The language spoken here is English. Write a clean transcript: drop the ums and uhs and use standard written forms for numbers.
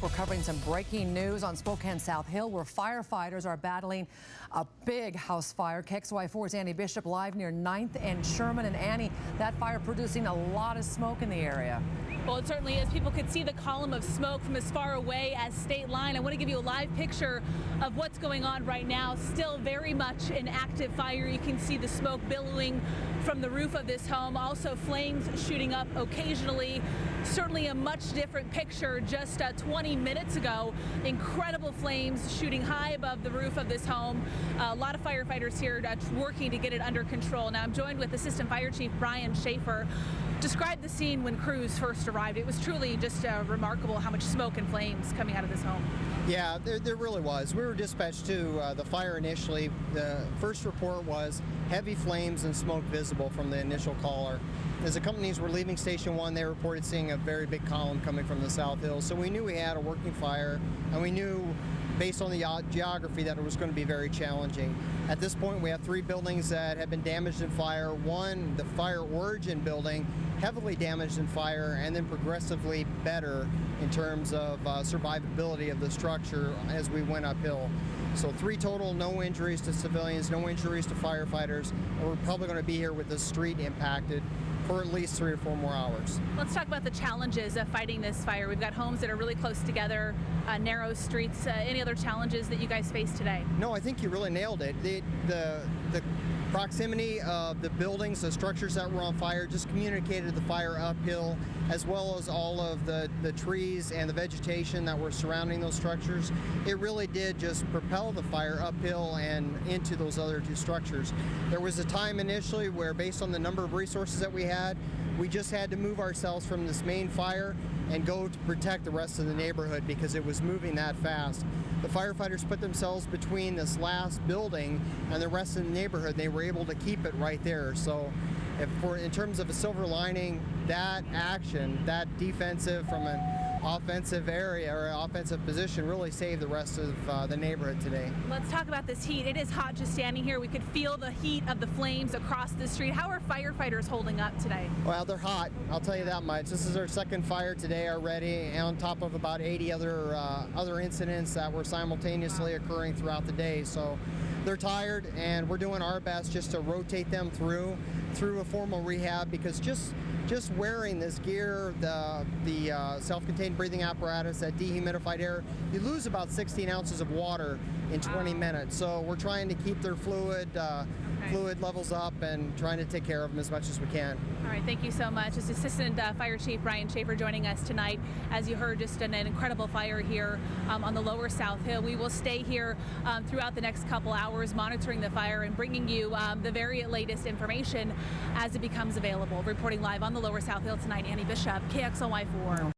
We're covering some breaking news on Spokane South Hill, where firefighters are battling a big house fire. KXLY4's Annie Bishop live near 9th and Sherman. And Annie, that fire producing a lot of smoke in the area. Well, it certainly is. People could see the column of smoke from as far away as State Line. I want to give you a live picture of what's going on right now. Still very much an active fire. You can see the smoke billowing from the roof of this home. Also flames shooting up occasionally. Certainly a much different picture just 20 minutes ago. Incredible flames shooting high above the roof of this home. A lot of firefighters here working to get it under control. Now I'm joined with Assistant Fire Chief Brian Schaefer. Describe the scene when crews first arrived. It was truly just remarkable how much smoke and flames coming out of this home. Yeah, there really was. We were dispatched to the fire initially. The first report was heavy flames and smoke visible from the initial caller. As the companies were leaving Station 1, they reported seeing a very big column coming from the South Hill. So we knew we had a working fire, and we knew based on the geography that it was going to be very challenging. At this point, we have 3 buildings that have been damaged in fire. One, the fire origin building, heavily damaged in fire, and then progressively better in terms of survivability of the structure as we went uphill. So 3 total, no injuries to civilians, no injuries to firefighters, and we're probably going to be here with the street impacted for at least 3 or 4 more hours. Let's talk about the challenges of fighting this fire. We've got homes that are really close together, narrow streets. Any other challenges that you guys face today? No, I think you really nailed it. The proximity of the buildings, the structures that were on fire, just communicated the fire uphill, as well as all of the trees and the vegetation that were surrounding those structures. It really did just propel the fire uphill and into those other 2 structures. There was a time initially where, based on the number of resources that we had, we just had to move ourselves from this main fire and go to protect the rest of the neighborhood because it was moving that fast. The firefighters put themselves between this last building and the rest of the neighborhood. They were able to keep it right there. So in terms of a silver lining, that action, that defensive from an offensive area or offensive position really saved the rest of the neighborhood today. Let's talk about this heat. It is hot just standing here. We could feel the heat of the flames across the street. How are firefighters holding up today? Well, they're hot. I'll tell you that much. This is our 2nd fire today already, on top of about 80 other incidents that were simultaneously occurring throughout the day. So they're tired, and we're doing our best just to rotate them through a formal rehab, because just wearing this gear, the self-contained breathing apparatus, that dehumidified air, you lose about 16 ounces of water in 20 minutes. So we're trying to keep their fluid levels up and trying to take care of them as much as we can. All right, thank you so much. It's Assistant Fire Chief Brian Schaefer joining us tonight. As you heard, just an incredible fire here on the lower South Hill. We will stay here throughout the next couple hours monitoring the fire and bringing you the very latest information as it becomes available. Reporting live on the lower South Hill tonight, Annie Bishop, KXLY4.